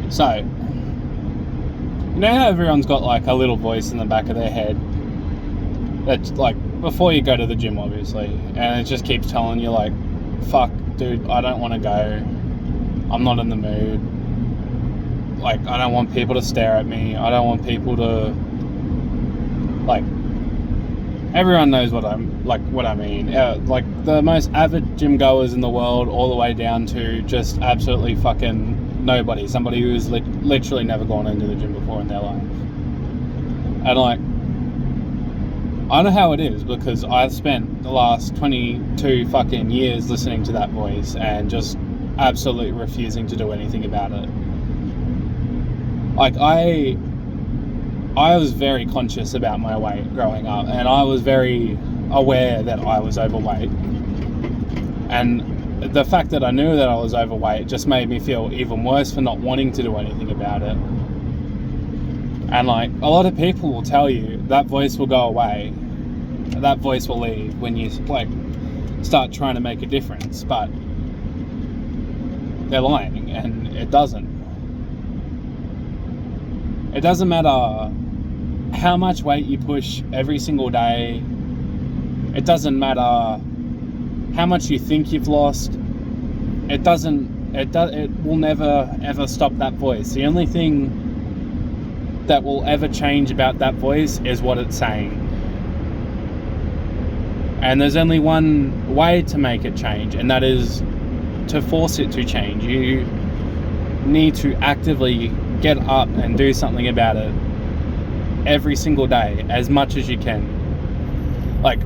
So, you know how everyone's got like a little voice in the back of their head that's like, before you go to the gym obviously, and it just keeps telling you like, fuck dude, I don't want to go, I'm not in the mood, like I don't want people to stare at me, I don't want people to, like, everyone knows what I mean. Like the most avid gym goers in the world, all the way down to just absolutely fucking nobody. Somebody who's literally never gone into the gym before in their life. And like, I know how it is because I've spent the last 22 fucking years listening to that voice and just absolutely refusing to do anything about it. Like I was very conscious about my weight growing up, and I was very aware that I was overweight. And the fact that I knew that I was overweight just made me feel even worse for not wanting to do anything about it. And like, a lot of people will tell you that voice will go away, that voice will leave when you like start trying to make a difference, but they're lying, and it doesn't. It doesn't matter how much weight you push every single day. It doesn't matter how much you think you've lost. It will never ever stop that voice. The only thing that will ever change about that voice is what it's saying. And there's only one way to make it change, and that is to force it to change. You need to actively get up and do something about it every single day, as much as you can. Like,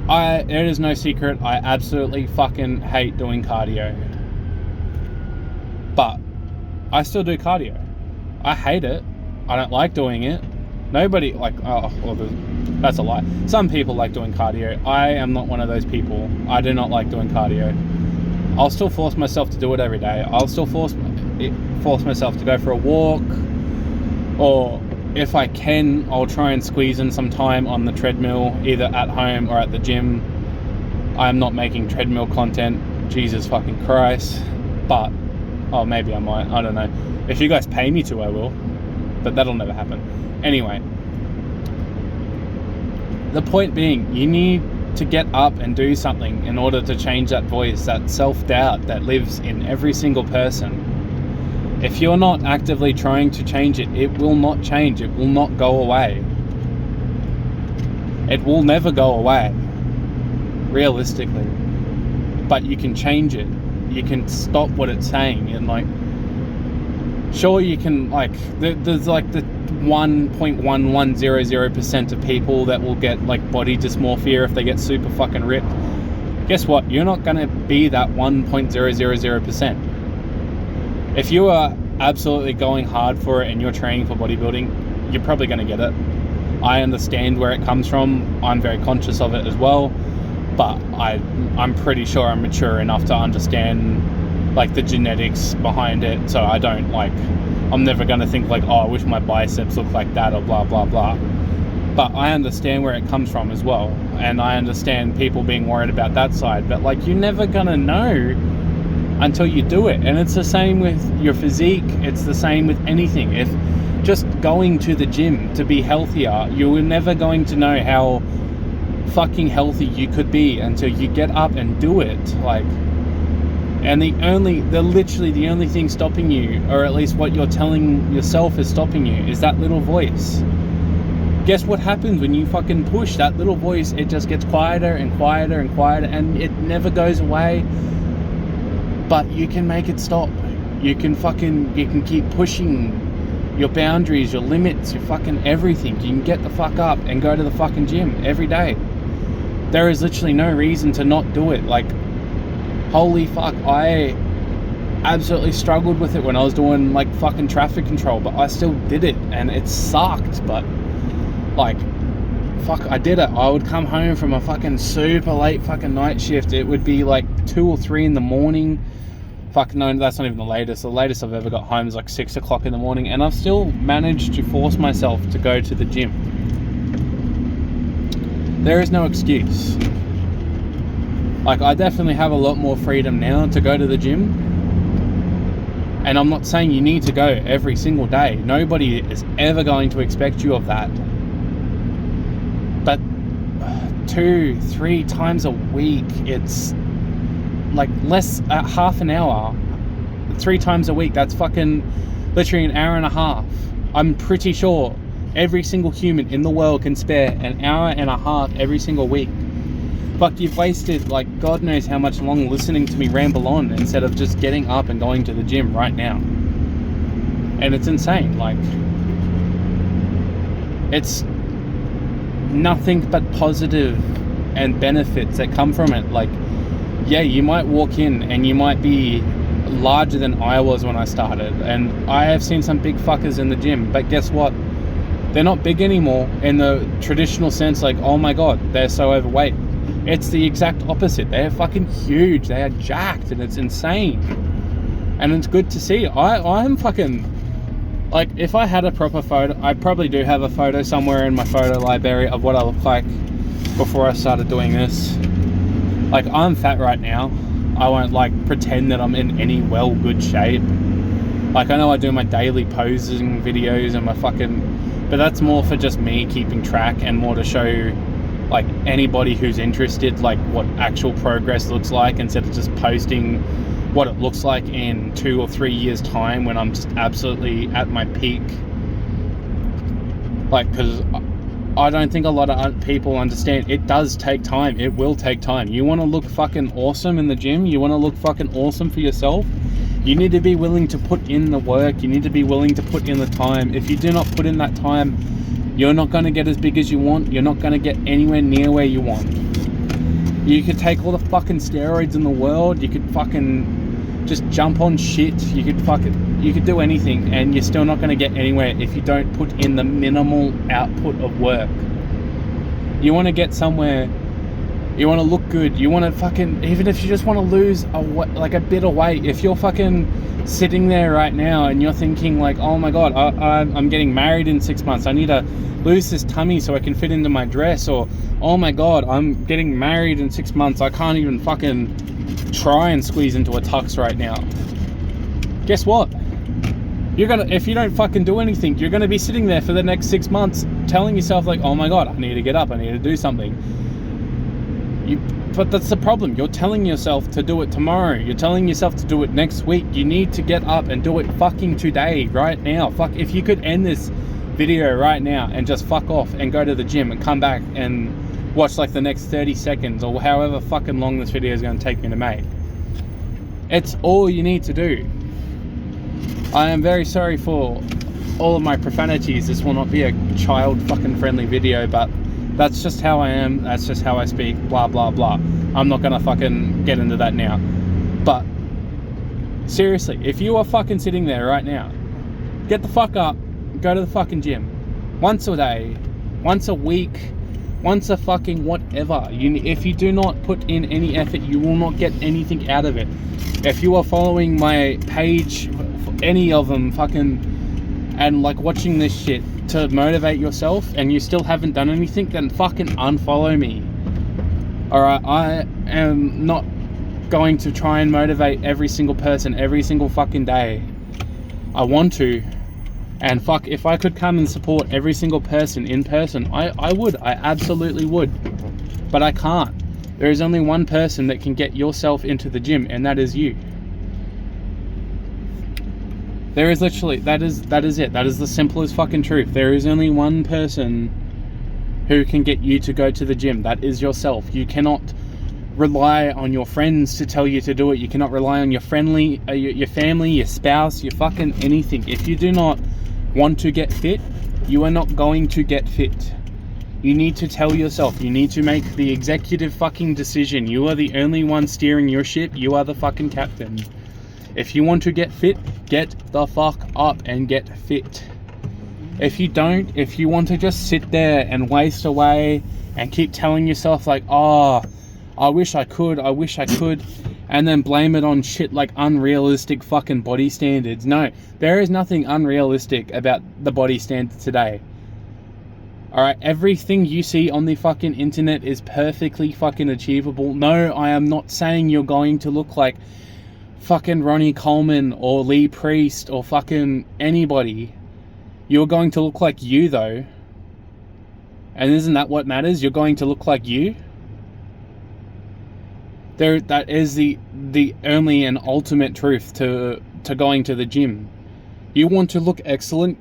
it is no secret, I absolutely fucking hate doing cardio. But I still do cardio. I hate it. I don't like doing it. Nobody, like, that's a lie. Some people like doing cardio. I am not one of those people. I do not like doing cardio. I'll still force myself to do it every day. I'll still force myself to go for a walk, or if I can, I'll try and squeeze in some time on the treadmill, either at home or at the gym. I'm not making treadmill content, Jesus fucking Christ, but, maybe I might, I don't know. If you guys pay me to, I will, but that'll never happen. Anyway, the point being, you need to get up and do something in order to change that voice, that self-doubt that lives in every single person. If you're not actively trying to change it, it will not change. It will not go away. It will never go away, realistically. But you can change it. You can stop what it's saying. And like, sure, you can, like, there's like the 1.1100% of people that will get like body dysmorphia if they get super fucking ripped. Guess what? You're not going to be that 1.000%. If you are absolutely going hard for it and you're training for bodybuilding, you're probably going to get it. I understand where it comes from. I'm very conscious of it as well, but I'm pretty sure I'm mature enough to understand like the genetics behind it, so I don't like, I'm never going to think like, I wish my biceps looked like that or blah blah blah. But I understand where it comes from as well, and I understand people being worried about that side, but like, you're never going to know until you do it. And it's the same with your physique, it's the same with anything. If just going to the gym to be healthier, you're never going to know how fucking healthy you could be until you get up and do it. Like, and literally the only thing stopping you, or at least what you're telling yourself is stopping you, is that little voice. Guess what happens when you fucking push that little voice? It just gets quieter and quieter and quieter, and it never goes away. But you can make it stop. You can keep pushing your boundaries, your limits, your fucking everything. You can get the fuck up and go to the fucking gym every day. There is literally no reason to not do it. Like, holy fuck, I absolutely struggled with it when I was doing like fucking traffic control, but I still did it, and it sucked, but like, fuck, I did it. I would come home from a fucking super late fucking night shift. It would be like 2 or 3 in the morning. Fuck, no, that's not even the latest. The latest I've ever got home is like 6 o'clock in the morning, and I've still managed to force myself to go to the gym. There is no excuse. Like, I definitely have a lot more freedom now to go to the gym, And I'm not saying you need to go every single day. Nobody is ever going to expect you of that. But 2-3 times a week, it's like half an hour. 3 times a week, that's fucking literally an hour and a half. I'm pretty sure every single human in the world can spare an hour and a half every single week. But you've wasted like God knows how much long listening to me ramble on instead of just getting up and going to the gym right now. And it's insane. Like, it's nothing but positive and benefits that come from it. Like, yeah, you might walk in and you might be larger than I was when I started, and I have seen some big fuckers in the gym, but guess what? They're not big anymore in the traditional sense, like, oh my god, they're so overweight. It's the exact opposite. They're fucking huge. They are jacked, and it's insane. And it's good to see. I'm fucking, like, if I had a proper photo, I probably do have a photo somewhere in my photo library of what I look like before I started doing this. Like, I'm fat right now. I won't like pretend that I'm in any good shape. Like, I know I do my daily posing videos and my fucking, but that's more for just me keeping track and more to show like anybody who's interested, like what actual progress looks like, instead of just posting what it looks like in 2 or 3 years time when I'm just absolutely at my peak. Like, because I don't think a lot of people understand it does take time. It will take time. You want to look fucking awesome in the gym, you want to look fucking awesome for yourself, you need to be willing to put in the work. You need to be willing to put in the time. If you do not put in that time, you're not going to get as big as you want. You're not going to get anywhere near where you want. You could take all the fucking steroids in the world, you could fucking just jump on shit, you could do anything, and you're still not going to get anywhere if you don't put in the minimal output of work. You want to get somewhere, you want to look good, you want to fucking, even if you just want to lose a bit of weight, if you're fucking sitting there right now and you're thinking like, oh my god, I'm getting married in 6 months, I need to lose this tummy so I can fit into my dress, or oh my god, I'm getting married in 6 months, I can't even fucking try and squeeze into a tux right now. Guess what? If you don't fucking do anything, you're gonna be sitting there for the next 6 months telling yourself like, oh my god, I need to get up, I need to do something. But that's the problem. You're telling yourself to do it tomorrow. You're telling yourself to do it next week. You need to get up and do it fucking today, right now. Fuck, if you could end this video right now and just fuck off and go to the gym and come back and watch like the next 30 seconds or however fucking long this video is going to take me to make. It's all you need to do. I am very sorry for all of my profanities. This will not be a child fucking friendly video, but that's just how I am, that's just how I speak, blah blah blah. I'm not gonna fucking get into that now. But seriously, if you are fucking sitting there right now, get the fuck up, go to the fucking gym. Once a day, once a week, once a fucking whatever. If you do not put in any effort, you will not get anything out of it. If you are following my page, any of them fucking, and like watching this shit to motivate yourself and you still haven't done anything, then fucking unfollow me. Alright, I am not going to try and motivate every single person every single fucking day. I want to, and fuck, if I could come and support every single person in person, I would, I absolutely would, but I can't. There is only one person that can get yourself into the gym, and that is you. There is literally, that is it. That is the simplest fucking truth. There is only one person who can get you to go to the gym. That is yourself. You cannot rely on your friends to tell you to do it. You cannot rely on your family, your spouse, your fucking anything. If you do not want to get fit, you are not going to get fit. You need to tell yourself. You need to make the executive fucking decision. You are the only one steering your ship. You are the fucking captain. If you want to get fit, get the fuck up and get fit. If you don't, if you want to just sit there and waste away and keep telling yourself like, oh, I wish I could, and then blame it on shit like unrealistic fucking body standards. No, there is nothing unrealistic about the body standard today. Alright, everything you see on the fucking internet is perfectly fucking achievable. No, I am not saying you're going to look like fucking Ronnie Coleman or Lee Priest or fucking anybody. You're going to look like you, though. And isn't that what matters? You're going to look like you? That is the only and ultimate truth to going to the gym. You want to look excellent,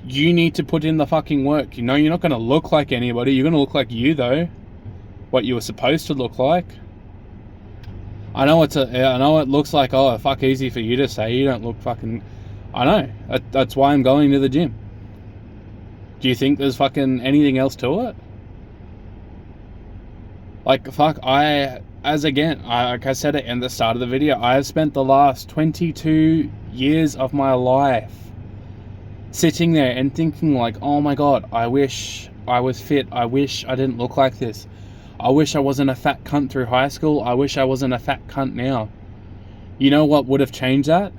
you need to put in the fucking work. You know, you're not going to look like anybody. You're going to look like you, though. What you were supposed to look like. I know it looks like, oh, fuck, easy for you to say. You don't look fucking... I know. That's why I'm going to the gym. Do you think there's fucking anything else to it? Like, fuck, like I said it in the start of the video, I have spent the last 22 years of my life sitting there and thinking like, oh my god, I wish I was fit. I wish I didn't look like this. I wish I wasn't a fat cunt through high school. I wish I wasn't a fat cunt now. You know what would have changed that?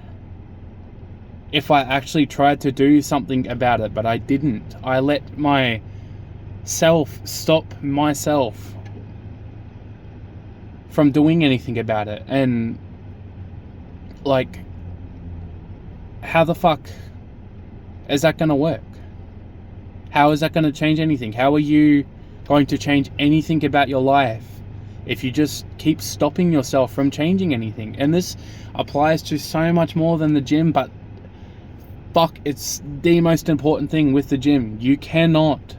If I actually tried to do something about it, but I didn't. I let myself stop myself from doing anything about it. And like, how the fuck is that going to work? How is that going to change anything? How are you going to change anything about your life if you just keep stopping yourself from changing anything? And this applies to so much more than the gym, but fuck, it's the most important thing with the gym. You cannot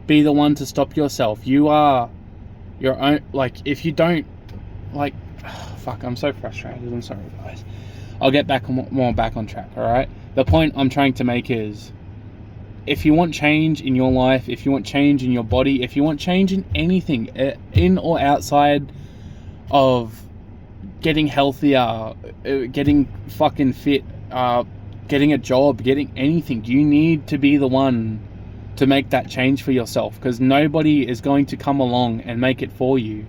be the one to stop yourself. You are your own, like, if you don't, like, fuck, I'm so frustrated. I'm sorry, guys. I'll get more back on track, alright? The point I'm trying to make is, if you want change in your life, if you want change in your body, if you want change in anything, in or outside of getting healthier, getting fucking fit, getting a job, getting anything, you need to be the one to make that change for yourself, because nobody is going to come along and make it for you.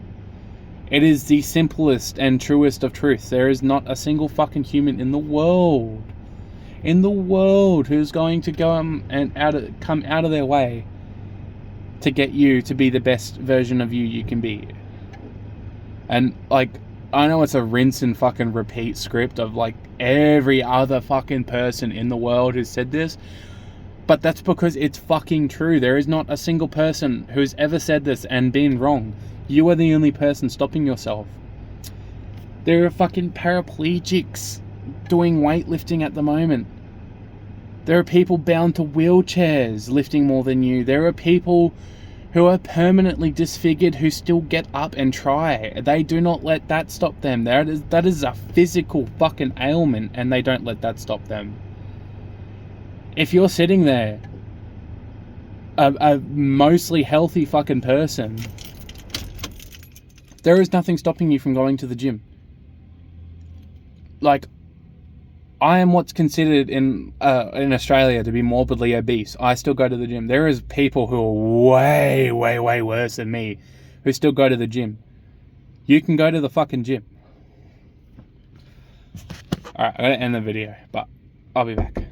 It is the simplest and truest of truths. There is not a single fucking human in the world who's going to go and come out of their way to get you to be the best version of you can be. And like, I know it's a rinse and fucking repeat script of like every other fucking person in the world who's said this, but that's because it's fucking true. There is not a single person who's ever said this and been wrong. You are the only person stopping yourself. There are fucking paraplegics doing weightlifting at the moment. There are people bound to wheelchairs lifting more than you. There are people who are permanently disfigured who still get up and try. They do not let that stop them. That is a physical fucking ailment, and they don't let that stop them. If you're sitting there, a mostly healthy fucking person, there is nothing stopping you from going to the gym. Like, I am what's considered in Australia to be morbidly obese. I still go to the gym. There is people who are way, way, way worse than me who still go to the gym. You can go to the fucking gym. Alright, I'm going to end the video, but I'll be back.